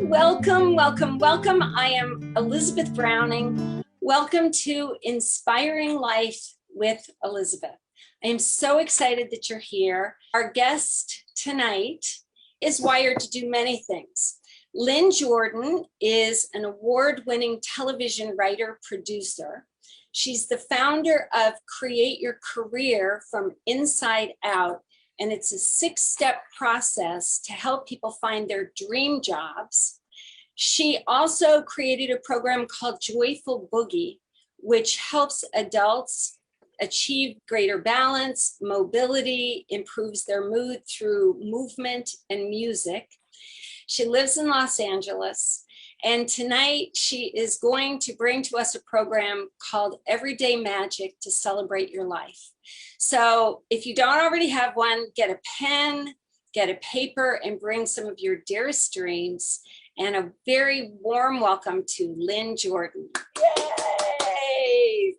Welcome, welcome, welcome. I am Elizabeth Browning. Welcome to Inspiring Life with Elizabeth. I am so excited that you're here. Our guest tonight is wired to do many things. Lynn Jordan is an award-winning television writer, producer. She's the founder of Create Your Career from Inside Out, and it's a 6-step process to help people find their dream jobs. She also created a program called Joyful Boogie, which helps adults achieve greater balance, mobility, improves their mood through movement and music. She lives in Los Angeles, and tonight she is going to bring to us a program called Everyday Magic to celebrate your life. So if you don't already have one, get a pen, get a paper, and bring some of your dearest dreams. And a very warm welcome to Lynn Jordan. Yay!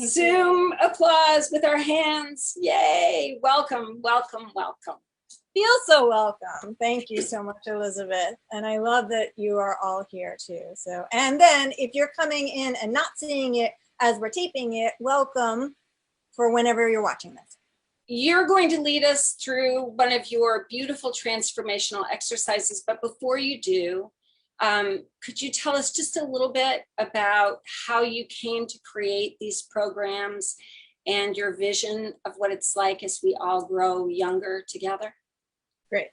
Zoom applause with our hands. Yay! Welcome, welcome, welcome. Feel so welcome. Thank you so much, Elizabeth. And I love that you are all here too. So, and then if you're coming in and not seeing it as we're taping it, welcome for whenever you're watching this. You're going to lead us through one of your beautiful transformational exercises. But before you do, could you tell us just a little bit about how you came to create these programs and your vision of what it's like as we all grow younger together? Great.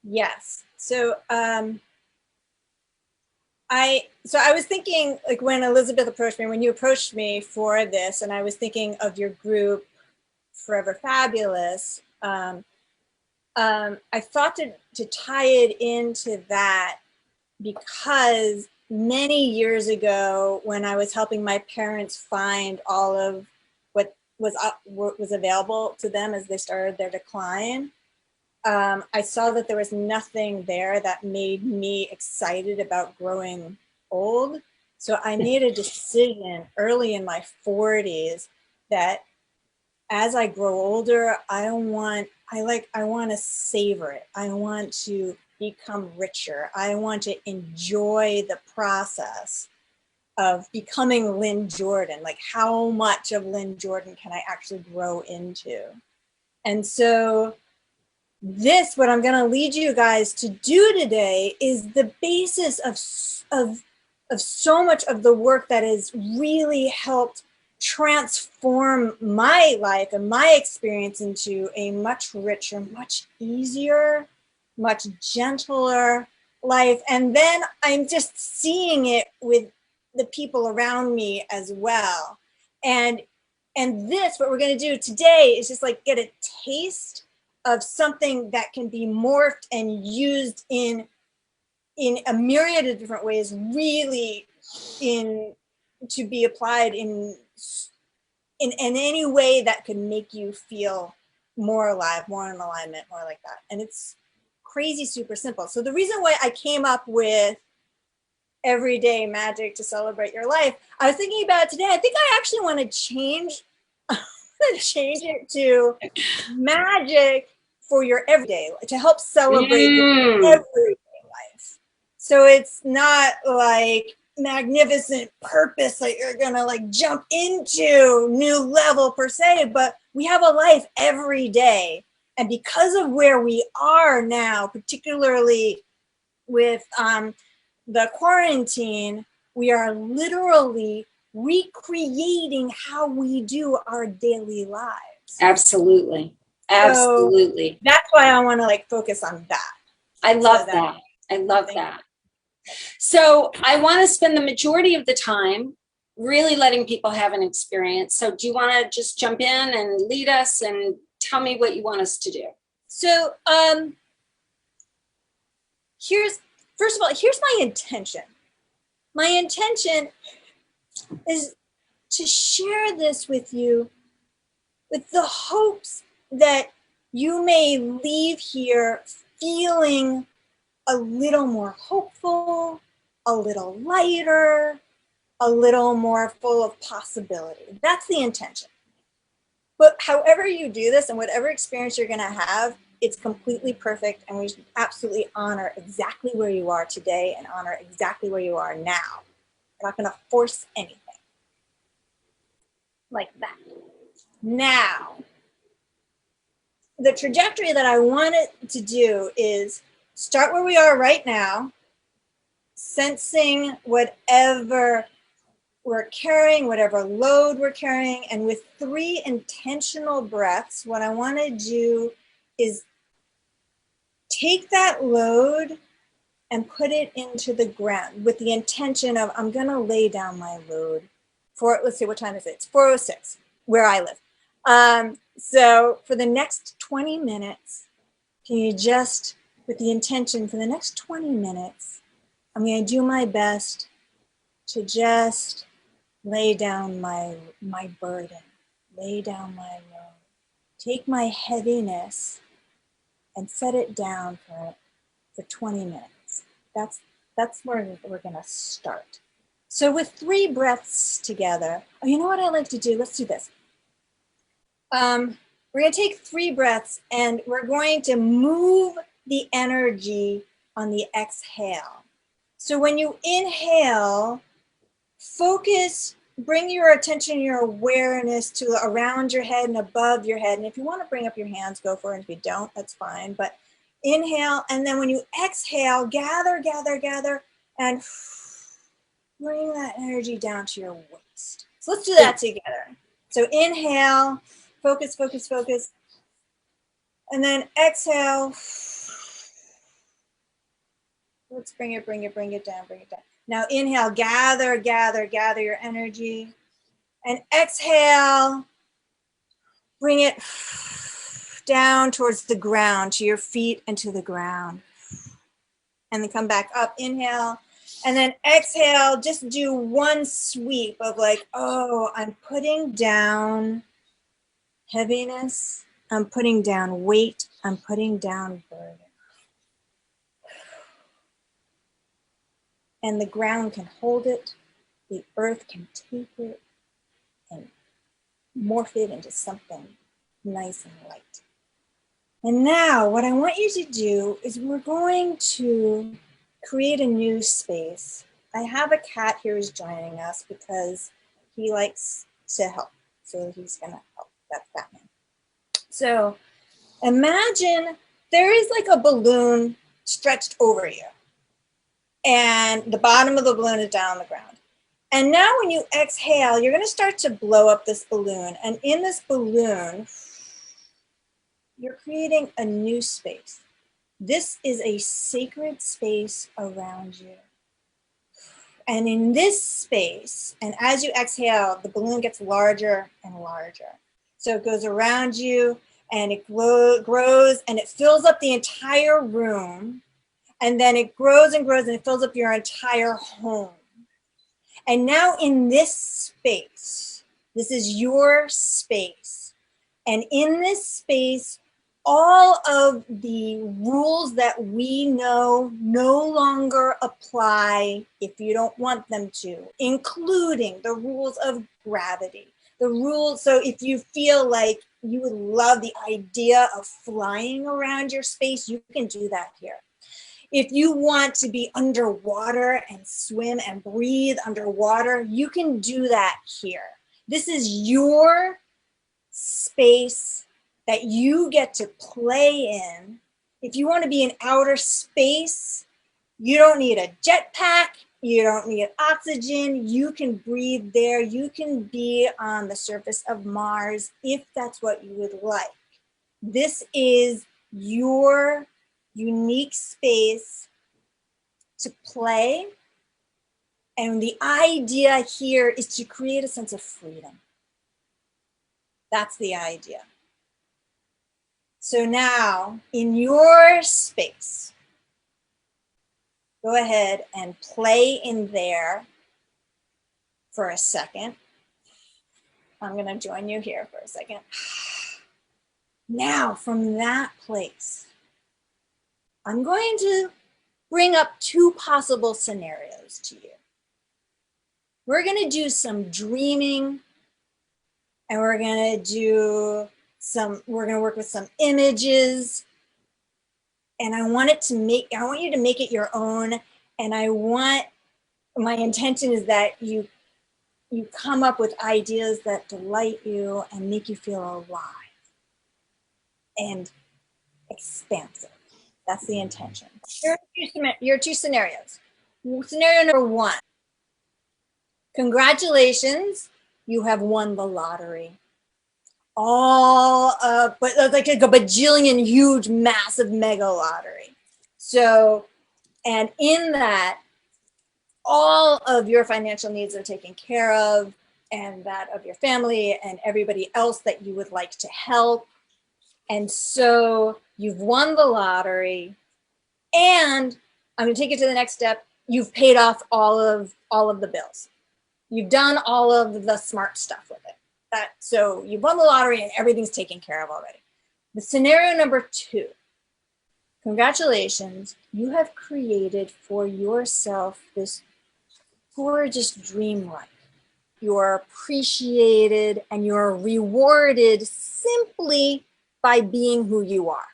Yes. So I was thinking, like, when Elizabeth approached me, when you approached me for this, and I was thinking of your group, Forever Fabulous. I thought to tie it into that, because many years ago, when I was helping my parents find all of what was available to them as they started their decline, I saw that there was nothing there that made me excited about growing old. So I made a decision early in my 40s that as I grow older, I want to savor it. I want to become richer. I want to enjoy the process of becoming Lynn Jordan. Like, how much of Lynn Jordan can I actually grow into? And so what I'm going to lead you guys to do today is the basis of so much of the work that has really helped transform my life and my experience into a much richer, much easier, much gentler life. And then I'm just seeing it with the people around me as well. And what we're going to do today is just like get a taste of something that can be morphed and used in a myriad of different ways, really to be applied in any way that could make you feel more alive, more in alignment, more like that. And it's crazy, super simple. So the reason why I came up with Everyday Magic to celebrate your life, I was thinking about it today. I think I actually want to change it to magic for your everyday, to help celebrate your everyday life. So it's not like magnificent purpose that you're gonna like jump into new level per se, but we have a life every day. And because of where we are now, particularly with the quarantine, we are literally recreating how we do our daily lives. Absolutely. Absolutely. So that's why I want to like focus on that. I love that. I love that. So I want to spend the majority of the time really letting people have an experience. So do you want to just jump in and lead us and tell me what you want us to do? So here's my intention. My intention is to share this with you with the hopes that you may leave here feeling a little more hopeful, a little lighter, a little more full of possibility. That's the intention. But however you do this and whatever experience you're going to have, it's completely perfect, and we should absolutely honor exactly where you are today and honor exactly where you are now. We're not going to force anything. Like that. Now, the trajectory that I wanted to do is start where we are right now, sensing whatever we're carrying, whatever load we're carrying, and with 3 intentional breaths, what I want to do is take that load and put it into the ground with the intention of, I'm going to lay down my load for, let's see, what time is it? It's 4:06 where I live. So for the next 20 minutes, can you just, with the intention for the next 20 minutes, I'm going to do my best to just lay down my burden, lay down my load, take my heaviness and set it down for 20 minutes. That's where we're gonna start. So with 3 breaths together, oh, you know what I like to do? Let's do this. We're gonna take 3 breaths and we're going to move the energy on the exhale. So when you inhale, focus, bring your attention, your awareness to around your head and above your head. And if you want to bring up your hands, go for it. If you don't, that's fine. But inhale, and then when you exhale, gather, and bring that energy down to your waist. So let's do that together. So inhale, focus. And then exhale. Let's bring it down. Now inhale, gather your energy. And exhale, bring it down towards the ground, to your feet and to the ground. And then come back up, inhale. And then exhale, just do one sweep of like, oh, I'm putting down heaviness. I'm putting down weight. I'm putting down burden. And the ground can hold it. The earth can take it and morph it into something nice and light. And now what I want you to do is we're going to create a new space. I have a cat here who's joining us because he likes to help. So he's gonna help. That's Batman. So imagine there is like a balloon stretched over you. And the bottom of the balloon is down on the ground. And now when you exhale, you're gonna start to blow up this balloon. And in this balloon, you're creating a new space. This is a sacred space around you. And in this space, and as you exhale, the balloon gets larger and larger. So it goes around you and it grows and it fills up the entire room. And then it grows and it fills up your entire home. And now in this space, this is your space. And in this space, all of the rules that we know no longer apply if you don't want them to, including the rules of gravity. The rules, so if you feel like you would love the idea of flying around your space, you can do that here. If you want to be underwater and swim and breathe underwater, you can do that here. This is your space that you get to play in. If you want to be in outer space, you don't need a jetpack, you don't need oxygen, you can breathe there, you can be on the surface of Mars if that's what you would like. This is your unique space to play. And the idea here is to create a sense of freedom. That's the idea. So now in your space, go ahead and play in there for a second. I'm going to join you here for a second. Now from that place, I'm going to bring up 2 possible scenarios to you. We're going to do some dreaming, and we're going to work with some images, and I want you to make it your own. And my intention is that you come up with ideas that delight you and make you feel alive and expansive. That's the intention. Here are two scenarios. Scenario number one. Congratulations, you have won the lottery. But like a bajillion huge, massive mega lottery. So, and in that, all of your financial needs are taken care of, and that of your family and everybody else that you would like to help. And so you've won the lottery, and I'm going to take it to the next step. You've paid off all of the bills. You've done all of the smart stuff with it. So you won the lottery and everything's taken care of already. The scenario number two. Congratulations, you have created for yourself this gorgeous dream life. You're appreciated and you're rewarded simply by being who you are.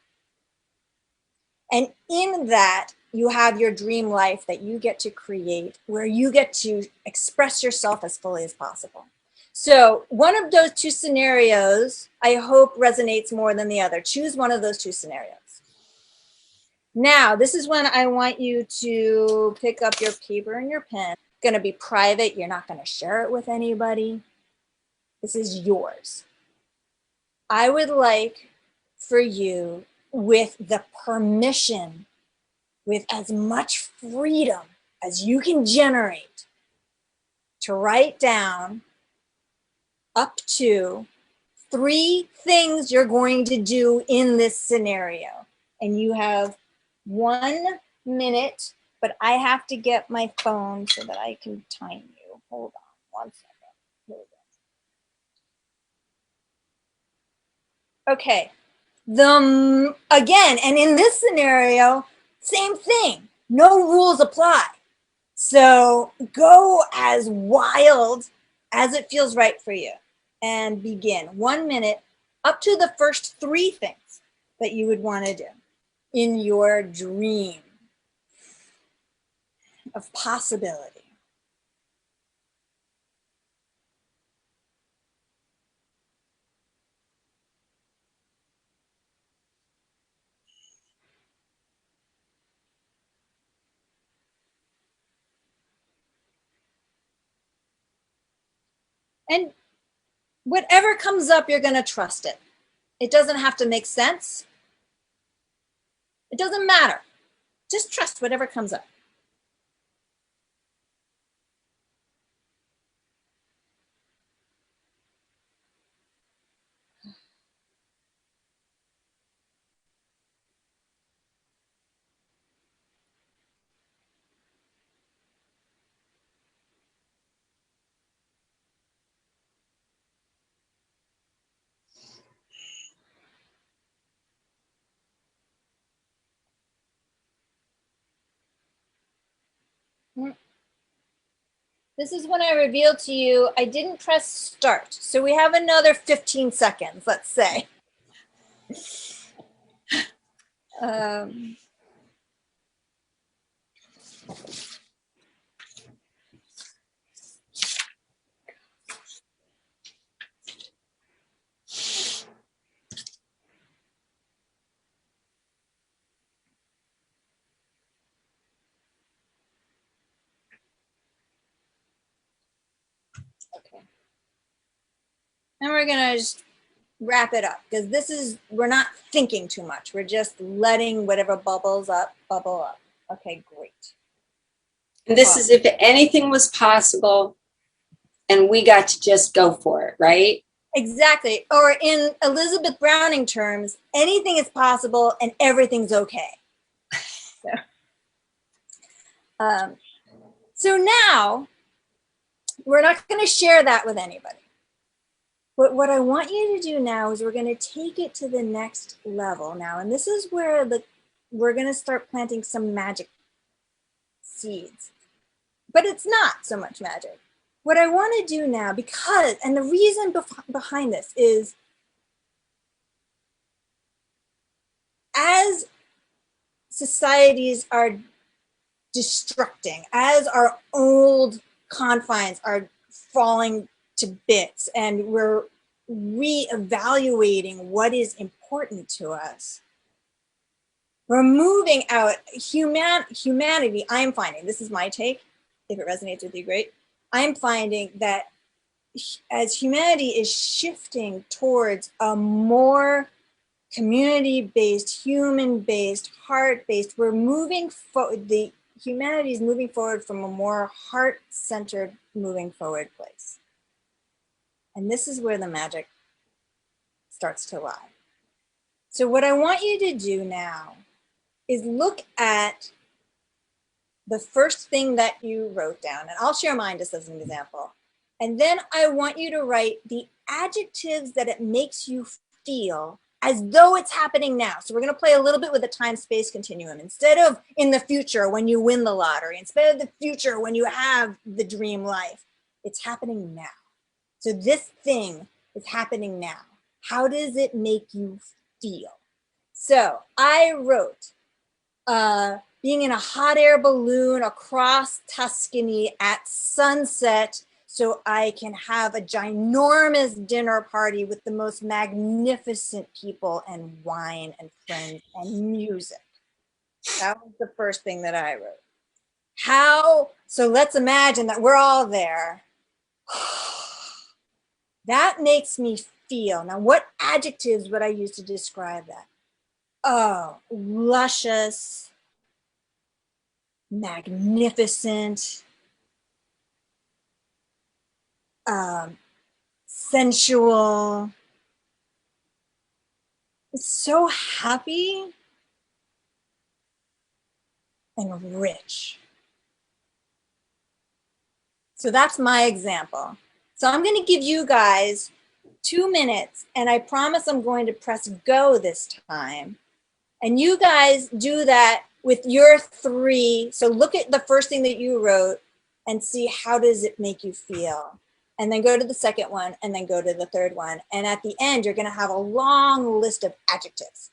And in that, you have your dream life that you get to create, where you get to express yourself as fully as possible. So one of those two scenarios, I hope, resonates more than the other. Choose one of those two scenarios. Now, this is when I want you to pick up your paper and your pen. It's going to be private. You're not going to share it with anybody. This is yours. I would like for you, with the permission, with as much freedom as you can generate, to write down up to 3 things you're going to do in this scenario. And you have 1 minute, but I have to get my phone so that I can time you. Hold on 1 second. Here we go. Okay. Again, and in this scenario, same thing. No rules apply. So go as wild as it feels right for you and begin. 1 minute, up to the first 3 things that you would want to do in your dream of possibility. And whatever comes up, you're going to trust it. It doesn't have to make sense. It doesn't matter. Just trust whatever comes up. This is when I reveal to you I didn't press start. So we have another 15 seconds, let's say. Okay. And we're going to just wrap it up, because we're not thinking too much. We're just letting whatever bubbles up, bubble up. Okay, great. And this is if anything was possible and we got to just go for it, right? Exactly. Or in Elizabeth Browning terms, anything is possible and everything's okay. So now, we're not going to share that with anybody. But what I want you to do now is we're going to take it to the next level now. And this is where we're going to start planting some magic seeds. But it's not so much magic. What I want to do now, and the reason behind this is, as societies are destructing, as our old confines are falling to bits, and we're reevaluating what is important to us. We're moving out humanity. I'm finding, this is my take, if it resonates with you, great. I'm finding that as humanity is shifting towards a more community-based, human-based, heart-based, we're moving forward, the humanity is moving forward from a more heart-centered moving forward place. And this is where the magic starts to lie. So what I want you to do now is look at the first thing that you wrote down, and I'll share mine just as an example. And then I want you to write the adjectives that it makes you feel as though it's happening now. So we're going to play a little bit with the time-space continuum. Instead of in the future when you win the lottery, instead of the future when you have the dream life, it's happening now. So this thing is happening now. How does it make you feel? So I wrote, being in a hot air balloon across Tuscany at sunset so I can have a ginormous dinner party with the most magnificent people and wine and friends and music. That was the first thing that I wrote. So let's imagine that we're all there. That makes me feel. Now, what adjectives would I use to describe that? Oh, luscious, magnificent, sensual. It's so happy and rich. So that's my example. So I'm going to give you guys 2 minutes, and I promise I'm going to press go this time. And you guys do that with your 3. So look at the first thing that you wrote and see how does it make you feel. And then go to the second one, and then go to the third one. And at the end, you're going to have a long list of adjectives.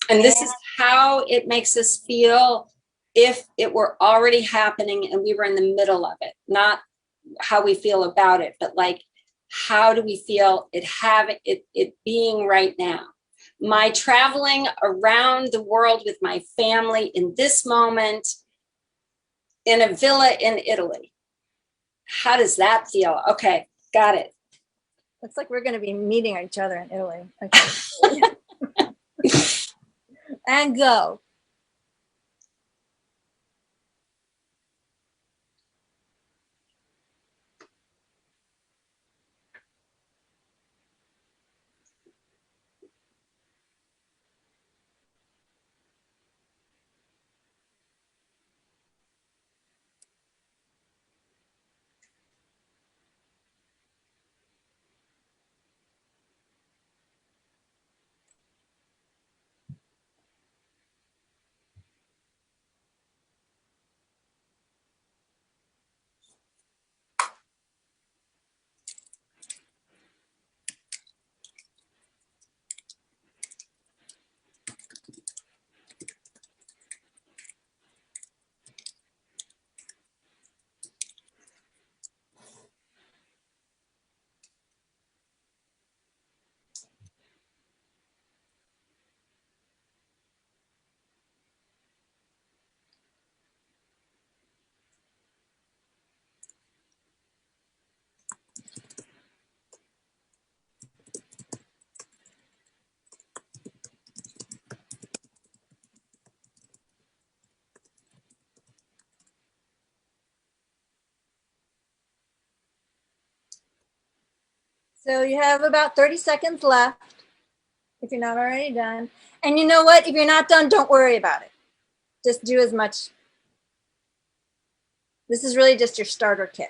And this is how it makes us feel if it were already happening and we were in the middle of it, not how we feel about it, but like, how do we feel it being right now? My traveling around the world with my family in this moment in a villa in Italy. How does that feel? Okay, got it. Looks like we're going to be meeting each other in Italy. Okay. And go. So you have about 30 seconds left if you're not already done. And you know what? If you're not done, don't worry about it. Just do as much. This is really just your starter kit.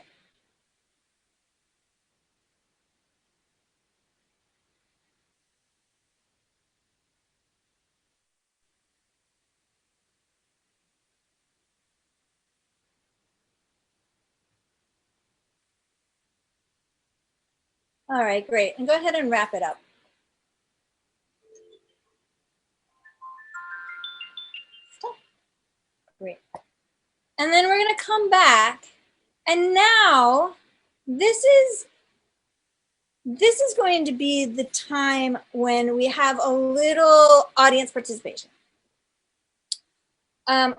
All right, great. And go ahead and wrap it up. Stop. Great. And then we're going to come back. And now this is going to be the time when we have a little audience participation.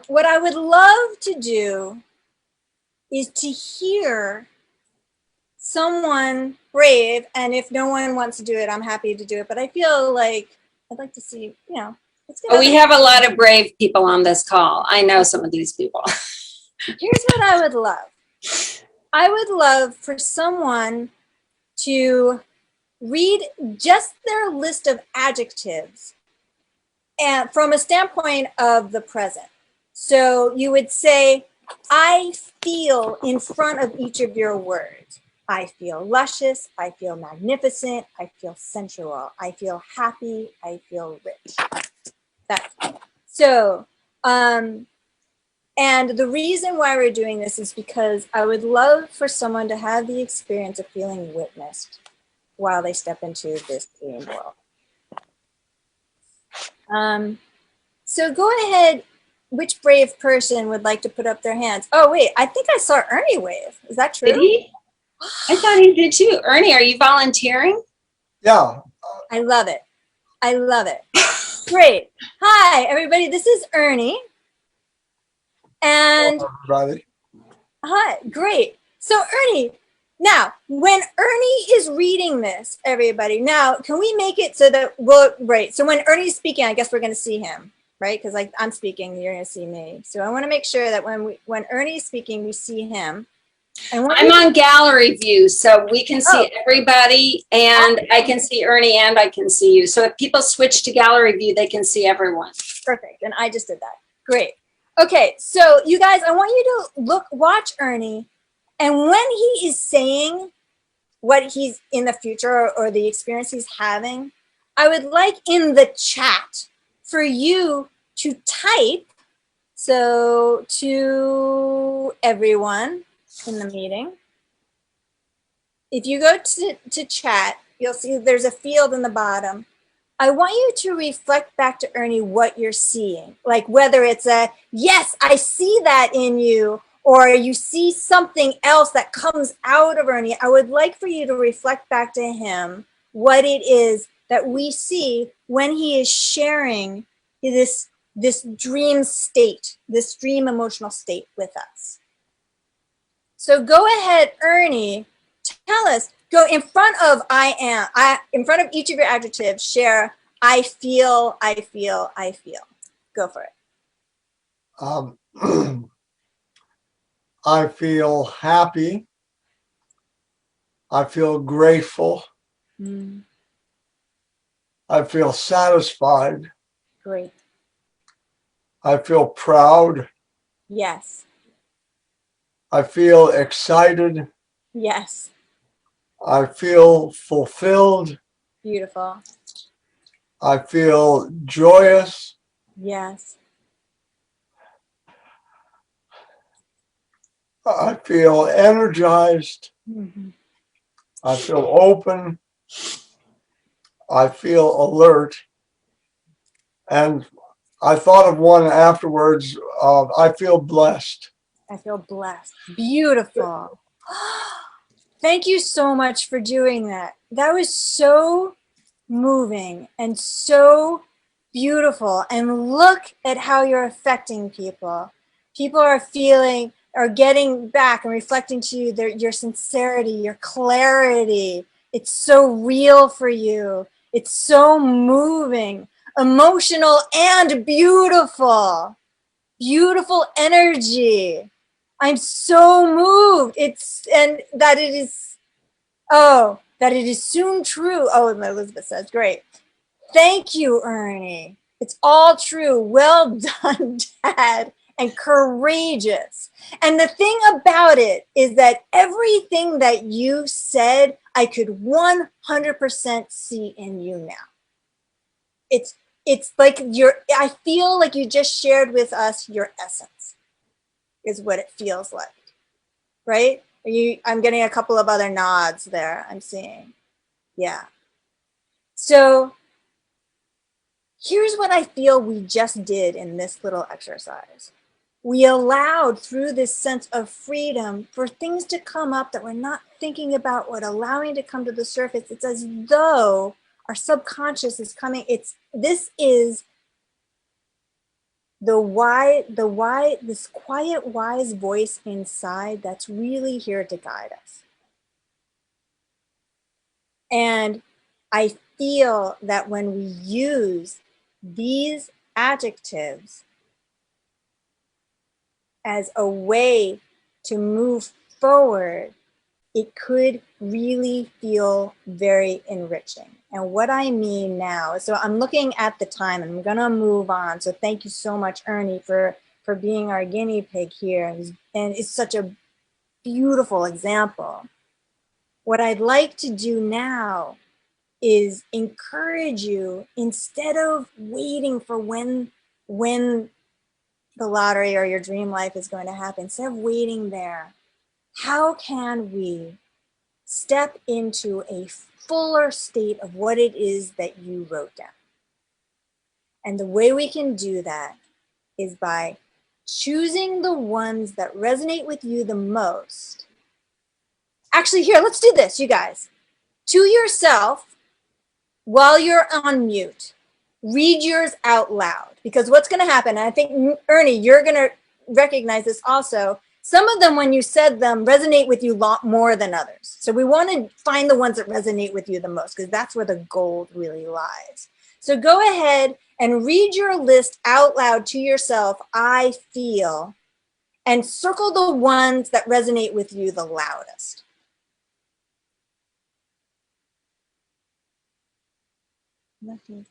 What I would love to do is to hear someone brave, and if no one wants to do it, I'm happy to do it, but I feel like I'd like to see, we have a lot of brave people on this call. I know some of these people. Here's what I would love. I would love for someone to read just their list of adjectives and from a standpoint of the present. So you would say, I feel in front of each of your words. I feel luscious, I feel magnificent, I feel sensual, I feel happy, I feel rich. That's so, and the reason why we're doing this is because I would love for someone to have the experience of feeling witnessed while they step into this dream world. So go ahead. Which brave person would like to put up their hands? Oh, wait, I think I saw Ernie wave. Is that true? Did he? I thought he did too. Ernie, are you volunteering? Yeah. I love it. I love it. Great. Hi, everybody. This is Ernie. And Hello, everybody. hi, great. So Ernie, now, when Ernie is reading this, everybody, now, can we make it so that, well, right. So when Ernie's speaking, I guess we're going to see him. Right? Because like I'm speaking, you're going to see me. So I want to make sure that when Ernie's speaking, we see him. And I'm on gallery view, so we can see everybody, and I can see Ernie, and I can see you. So if people switch to gallery view, they can see everyone. Perfect. And I just did that. Great. Okay. So you guys, I want you to watch Ernie. And when he is saying what he's in the future or the experience he's having, I would like in the chat for you to type, so to everyone in the meeting, if you go to chat, you'll see there's a field in the bottom. I want you to reflect back to Ernie what you're seeing, like whether it's a, yes, I see that in you, or you see something else that comes out of Ernie. I would like for you to reflect back to him what it is that we see when he is sharing this dream state, this dream emotional state with us. So go ahead, Ernie, tell us, go in front of in front of each of your adjectives, share, I feel, I feel, I feel. Go for it. I feel happy. I feel grateful. I feel satisfied. Great. I feel proud. Yes. I feel excited. Yes. I feel fulfilled. Beautiful. I feel joyous. Yes. I feel energized. I feel open. I feel alert. And I thought of one afterwards. I feel blessed. I feel blessed. Beautiful. Thank you so much for doing that. That was so moving and so beautiful. And look at how you're affecting people. People are feeling, are getting back and reflecting to you your sincerity, your clarity. It's so real for you. It's so moving, emotional, and beautiful. Beautiful energy. I'm so moved. And that it is, that it is soon true. Oh, and Elizabeth says, great. Thank you, Ernie. It's all true. Well done, Dad, and courageous. And the thing about it is that everything that you said, I could 100% see in you now. It's like I feel like you just shared with us your essence is what it feels like, right? I'm getting a couple of other nods there, I'm seeing. Yeah. So here's what I feel we just did in this little exercise. we allowed through this sense of freedom for things to come up that we're not thinking about, what allowing to come to the surface. It's as though our subconscious is coming. This is this quiet, wise voice inside that's really here to guide us. And I feel that when we use these adjectives as a way to move forward, it could really feel very enriching. And what I mean now, so I'm looking at the time and I'm gonna move on. So thank you so much, Ernie, for being our guinea pig here. And it's such a beautiful example. What I'd like to do now is encourage you, instead of waiting for when the lottery or your dream life is going to happen, instead of waiting there, how can we step into a fuller state of what it is that you wrote down? And the way we can do that is by choosing the ones that resonate with you the most. Actually, here, let's do this, you guys. To yourself, while you're on mute, read yours out loud. Because what's going to happen, and I think, Ernie, you're going to recognize this also, some of them, when you said them, resonate with you a lot more than others. So we want to find the ones that resonate with you the most, because that's where the gold really lies. So go ahead and read your list out loud to yourself, I feel, and circle the ones that resonate with you the loudest. Okay.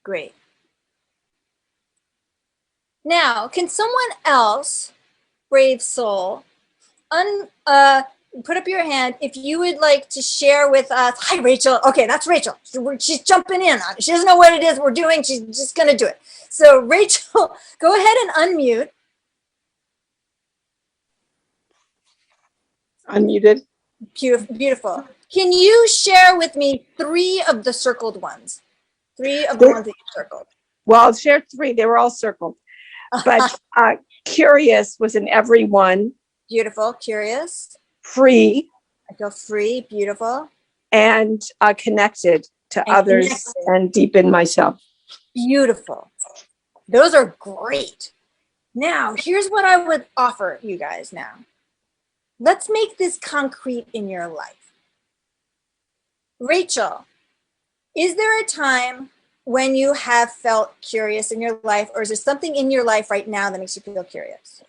Great. Now, can someone else, brave soul, put up your hand if you would like to share with us. Hi, Rachel. Okay, that's Rachel. She's jumping in on it. She doesn't know what it is we're doing. She's just going to do it. So, Rachel, go ahead and unmute. Unmuted. Beautiful. Can you share with me 3 of the circled ones? 3 of the ones that you circled. Well, I'll share 3. They were all circled. But curious was in every one. Beautiful. Curious. Free. I feel free. Beautiful. And connected to And others connected. and deep in myself. Beautiful. Those are great. Now, here's what I would offer you guys now. Let's make this concrete in your life. Rachel, is there a time when you have felt curious in your life, or is there something in your life right now that makes you feel curious?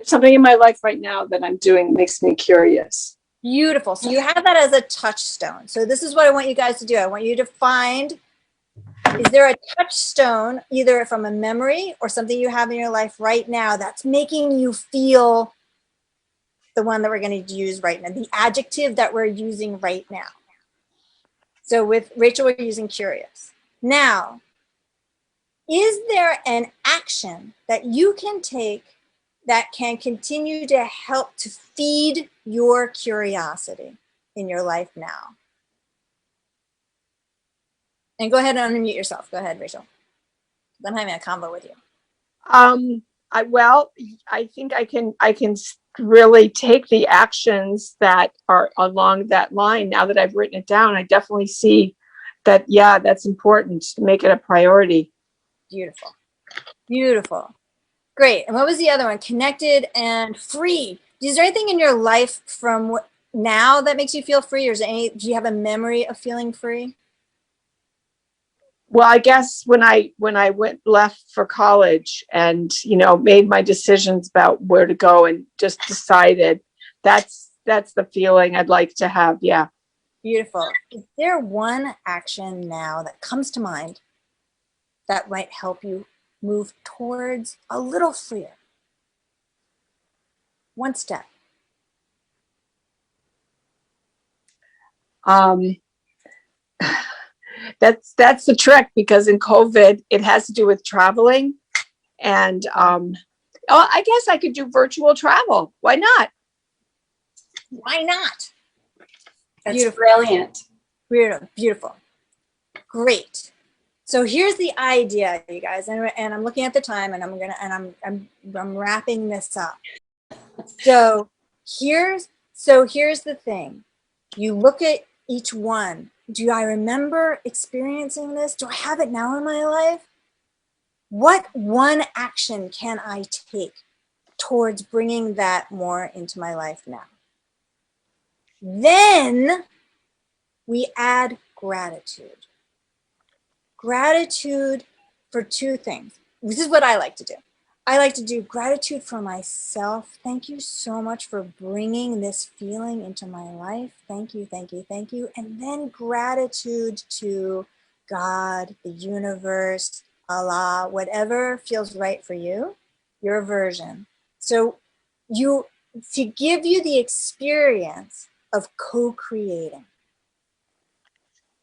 Something in my life right now that I'm doing makes me curious. Beautiful. So you have that as a touchstone. So this is what I want you guys to do. I want you to find, is there a touchstone, either from a memory or something you have in your life right now that's making you feel the one that we're going to use right now, the adjective that we're using right now. So with Rachel, we're using curious. Now, is there an action that you can take that can continue to help to feed your curiosity in your life now? And go ahead and unmute yourself. Go ahead, Rachel. I'm having a convo with you. I think I can really take the actions that are along that line. Now that I've written it down, I definitely see that, yeah, that's important to make it a priority. Beautiful. Beautiful. Great. And what was the other one? Connected and free. Is there anything in your life from now that makes you feel free, or do you have a memory of feeling free? Well, I guess when I left for college and, made my decisions about where to go and just decided, that's the feeling I'd like to have. Yeah. Beautiful. Is there one action now that comes to mind that might help you move towards a little freer? One step. That's the trick, because in COVID, it has to do with traveling. And I guess I could do virtual travel. Why not? Why not? That's Beautiful. brilliant. Beautiful. Great. So here's the idea, you guys, and I'm looking at the time, and I'm wrapping this up. So here's the thing. You look at each one. Do I remember experiencing this? Do I have it now in my life? What one action can I take towards bringing that more into my life now? Then we add gratitude. Gratitude for two things. This is what I like to do. I like to do gratitude for myself. Thank you so much for bringing this feeling into my life. Thank you, thank you, thank you. And then gratitude to God, the universe, Allah, whatever feels right for you, your version. So to give you the experience of co-creating.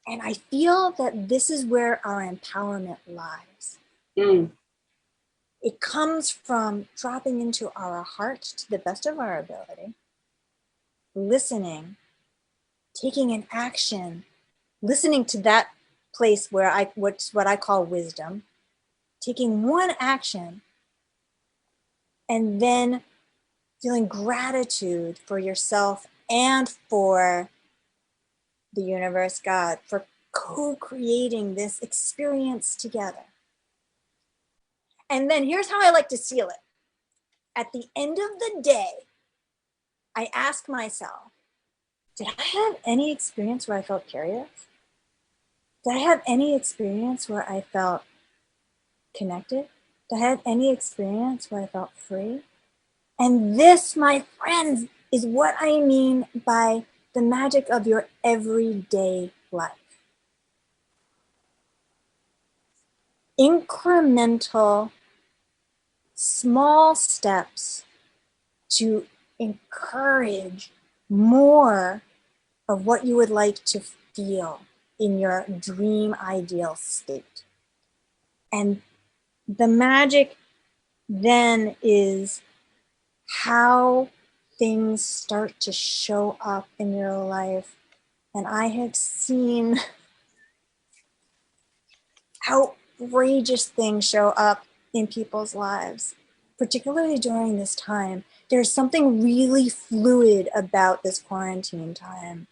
And I feel that this is where our empowerment lies. Mm. It comes from dropping into our heart to the best of our ability, listening, taking an action, listening to that place where what's what I call wisdom, taking one action, and then feeling gratitude for yourself and for the universe, God, for co-creating this experience together. And then here's how I like to seal it. At the end of the day, I ask myself, did I have any experience where I felt curious? Did I have any experience where I felt connected? Did I have any experience where I felt free? And this, my friends, is what I mean by the magic of your everyday life. Incremental, small steps to encourage more of what you would like to feel in your dream ideal state. And the magic then is how things start to show up in your life. And I have seen outrageous things show up in people's lives, particularly during this time. There's something really fluid about this quarantine time.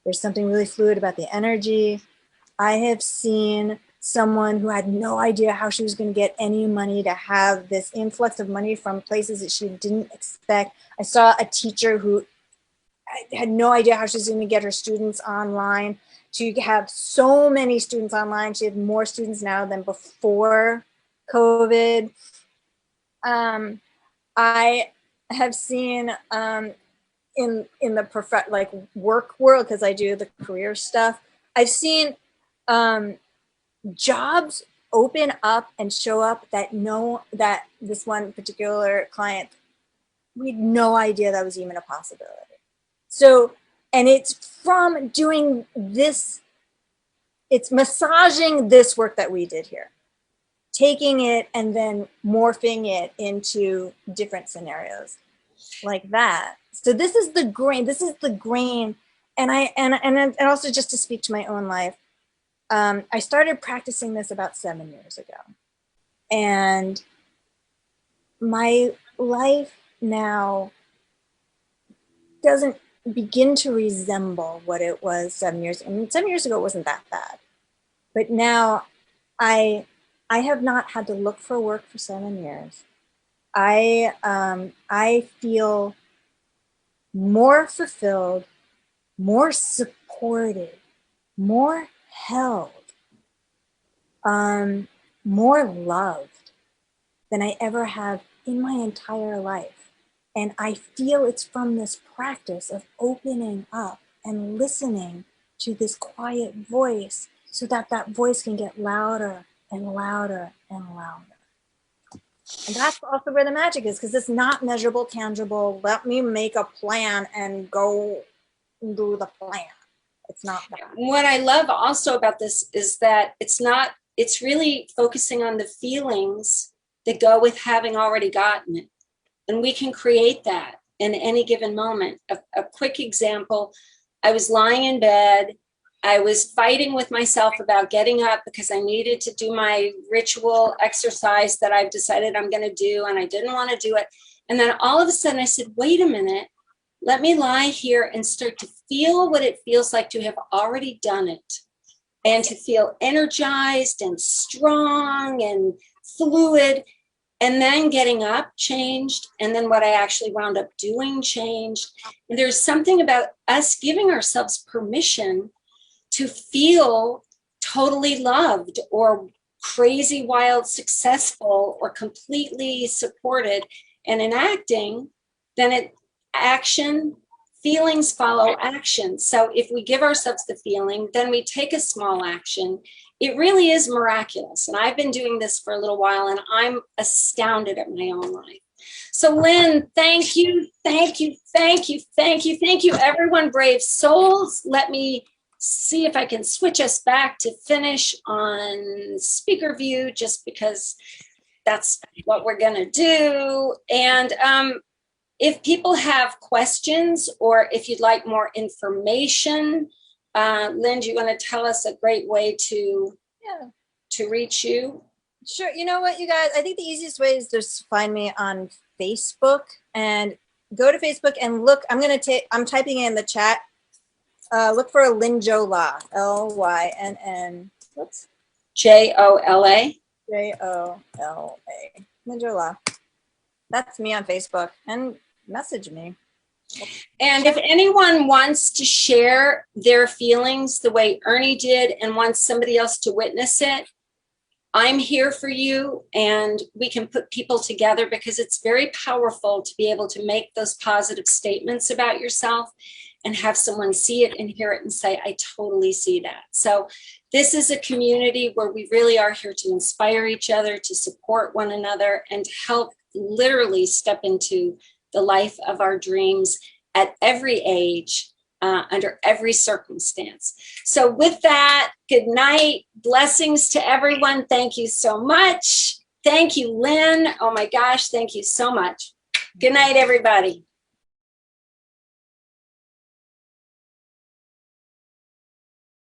There's something really fluid about the energy. I have seen someone who had no idea how she was going to get any money to have this influx of money from places that she didn't expect. I saw a teacher who had no idea how she was going to get her students online. To have so many students online. She had more students now than before COVID. I have seen in the work world, because I do the career stuff, I've seen jobs open up and show up that this one particular client, we had no idea that was even a possibility. So, and it's from doing this, it's massaging this work that we did here, taking it and then morphing it into different scenarios like that. So this is the grain, and also just to speak to my own life, I started practicing this about 7 years ago. And my life now doesn't begin to resemble what it was 7 years. I mean, 7 years ago, it wasn't that bad. But now I have not had to look for work for 7 years. I feel more fulfilled, more supported, more held, more loved than I ever have in my entire life. And I feel it's from this practice of opening up and listening to this quiet voice so that that voice can get louder and louder and louder. And that's also where the magic is, because it's not measurable, tangible. Let me make a plan and go do the plan. It's not that. What I love also about this is that it's really focusing on the feelings that go with having already gotten it. And we can create that in any given moment. A quick example, I was lying in bed. I was fighting with myself about getting up because I needed to do my ritual exercise that I've decided I'm going to do, and I didn't want to do it. And then all of a sudden I said, wait a minute, let me lie here and start to feel what it feels like to have already done it, and to feel energized and strong and fluid. And then getting up changed. And then what I actually wound up doing changed. And there's something about us giving ourselves permission to feel totally loved or crazy, wild, successful, or completely supported. And in acting, then feelings follow action. So if we give ourselves the feeling, then we take a small action. It really is miraculous. And I've been doing this for a little while, and I'm astounded at my own life. So Lynn, thank you, thank you, thank you, thank you, thank you, everyone, brave souls. Let me see if I can switch us back to finish on speaker view, just because that's what we're gonna do. And if people have questions, or if you'd like more information, Lynn, do you want to tell us a great way to reach you? Sure. You know what, you guys, I think the easiest way is just find me on Facebook, and go to Facebook and look. I'm typing in the chat. Look for Lynn Jola, Lynn. Whoops. Jola. Jola. Lynn Jola. That's me on Facebook, and message me. And if anyone wants to share their feelings the way Ernie did and wants somebody else to witness it, I'm here for you, and we can put people together, because it's very powerful to be able to make those positive statements about yourself and have someone see it and hear it and say, I totally see that. So this is a community where we really are here to inspire each other, to support one another, and to help literally step into the life of our dreams at every age, under every circumstance. So with that, good night. Blessings to everyone. Thank you so much. Thank you, Lynn. Oh my gosh, thank you so much. Good night, everybody.